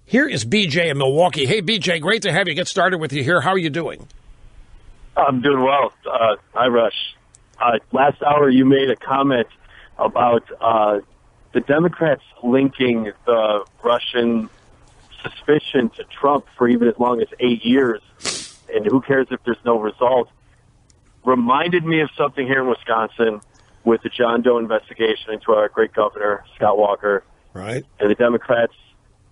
Here is BJ in Milwaukee. Hey, BJ, great to have you. Get started with you here. How are you doing? I'm doing well. Hi, Rush. Last hour you made a comment about the Democrats linking the Russian suspicion to Trump for even as long as 8 years, and who cares if there's no result. Reminded me of something here in Wisconsin with the John Doe investigation into our great governor, Scott Walker. Right. And the Democrats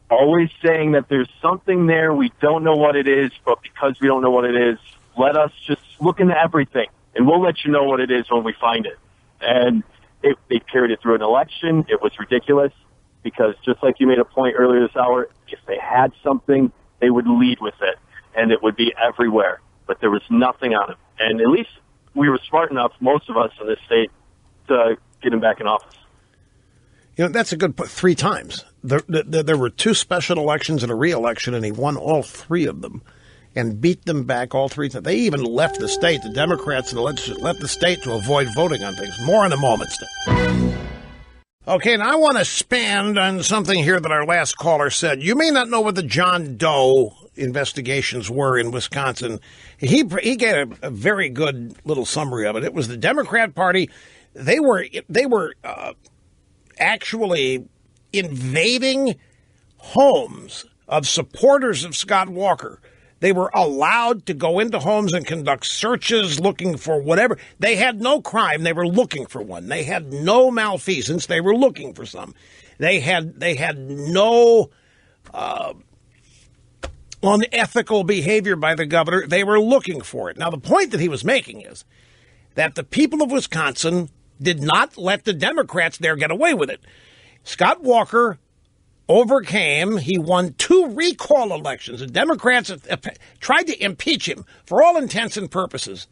always saying that there's something there, we don't know what it is, but because we don't know what it is, let us just look into everything, and we'll let you know what it is when we find it. And they carried it through an election. It was ridiculous because, just like you made a point earlier this hour, if they had something, they would lead with it, and it would be everywhere. But there was nothing on it. And at least we were smart enough, most of us in this state, to get him back in office. You know, that's a good point. 3 times. There were 2 special elections and a re-election, and he won all 3 of them and beat them back all 3 times. They even left the state. The Democrats and the legislature left the state to avoid voting on things. More in a moment. Okay, and I want to expand on something here that our last caller said. You may not know what the John Doe investigations were in Wisconsin. He gave a very good little summary of it. It was the Democrat Party. They were actually invading homes of supporters of Scott Walker. They were allowed to go into homes and conduct searches looking for whatever. They had no crime. They were looking for one. They had no malfeasance. They were looking for some. They had no unethical behavior by the governor. They were looking for it. Now, the point that he was making is that the people of Wisconsin did not let the Democrats there get away with it. Scott Walker overcame. He won 2 recall elections. The Democrats tried to impeach him for all intents and purposes.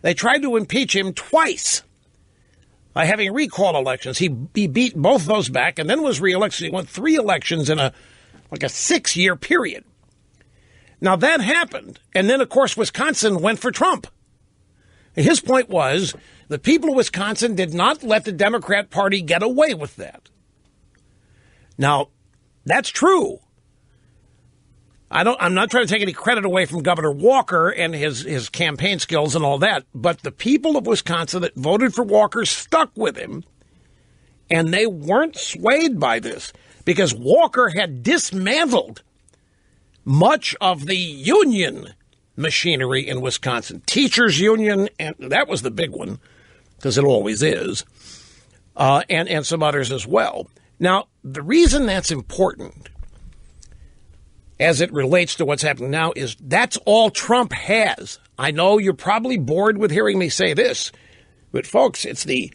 They tried to impeach him twice by having recall elections. He beat both those back and then was reelected. He won 3 elections in a 6-year period. Now that happened. And then, of course, Wisconsin went for Trump. And his point was the people of Wisconsin did not let the Democrat Party get away with that. Now, that's true. I'm not trying to take any credit away from Governor Walker and his campaign skills and all that, but the people of Wisconsin that voted for Walker stuck with him, and they weren't swayed by this because Walker had dismantled much of the union machinery in Wisconsin. Teachers union, and that was the big one because it always is, and some others as well. Now, the reason that's important as it relates to what's happening now is that's all Trump has. I know you're probably bored with hearing me say this, but folks, it's the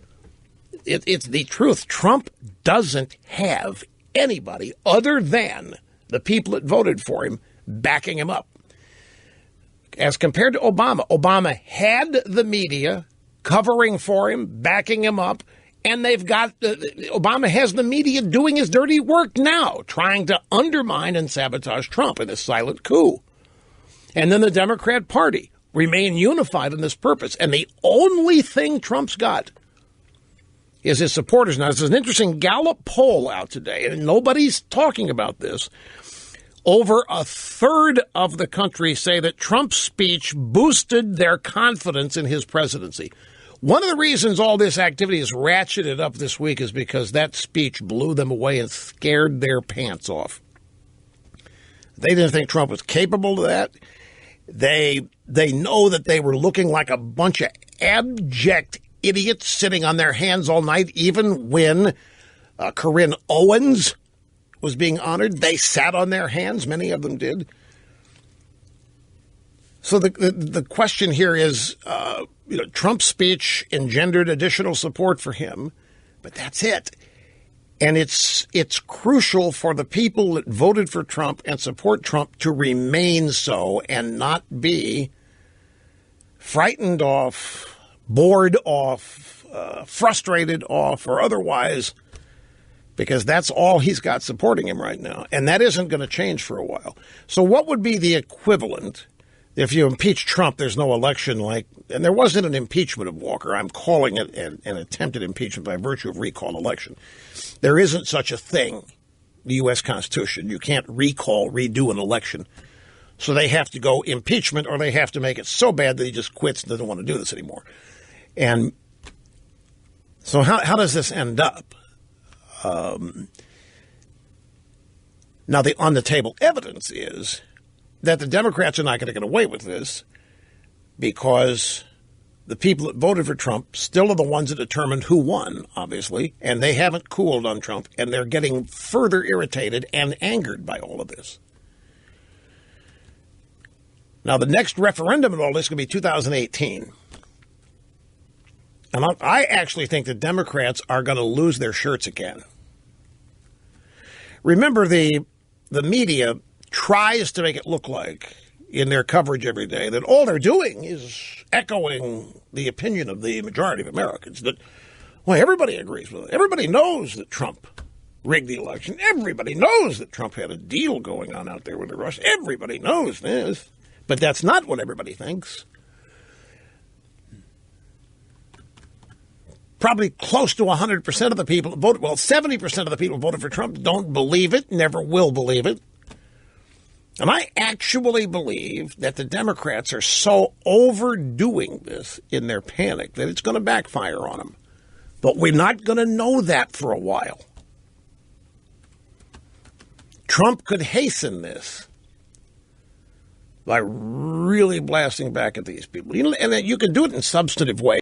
truth. Trump doesn't have anybody other than the people that voted for him backing him up. As compared to Obama, Obama had the media covering for him, backing him up. And they've got Obama has the media doing his dirty work now, trying to undermine and sabotage Trump in a silent coup. And then the Democrat Party remain unified in this purpose. And the only thing Trump's got is his supporters. Now, there's an interesting Gallup poll out today, and nobody's talking about this. Over a third of the country say that Trump's speech boosted their confidence in his presidency. One of the reasons all this activity is ratcheted up this week is because that speech blew them away and scared their pants off. They didn't think Trump was capable of that. They know that they were looking like a bunch of abject idiots sitting on their hands all night, even when Corinne Owens was being honored. They sat on their hands. Many of them did. So the question here is, Trump's speech engendered additional support for him, but that's it. And it's crucial for the people that voted for Trump and support Trump to remain so and not be frightened off, bored off, frustrated off, or otherwise, because that's all he's got supporting him right now. And that isn't going to change for a while. So what would be the equivalent if you impeach Trump? There's no election and there wasn't an impeachment of Walker. I'm calling it an attempted impeachment by virtue of recall election. There isn't such a thing the U.S. Constitution. You can't redo an election. So they have to go impeachment, or they have to make it so bad that he just quits and doesn't want to do this anymore. And so how does this end up? Now, the on-the-table evidence is that the Democrats are not going to get away with this because the people that voted for Trump still are the ones that determined who won, obviously, and they haven't cooled on Trump, and they're getting further irritated and angered by all of this. Now, the next referendum in all this is going to be 2018. And I actually think the Democrats are going to lose their shirts again. Remember, the media tries to make it look like in their coverage every day that all they're doing is echoing the opinion of the majority of Americans, that, well, everybody agrees with it. Everybody knows that Trump rigged the election. Everybody knows that Trump had a deal going on out there with the Russians. Everybody knows this. But that's not what everybody thinks. Probably close to 100% of the people that voted, well, 70% of the people who voted for Trump don't believe it, never will believe it. And I actually believe that the Democrats are so overdoing this in their panic that it's going to backfire on them. But we're not going to know that for a while. Trump could hasten this by really blasting back at these people. And you can do it in substantive ways.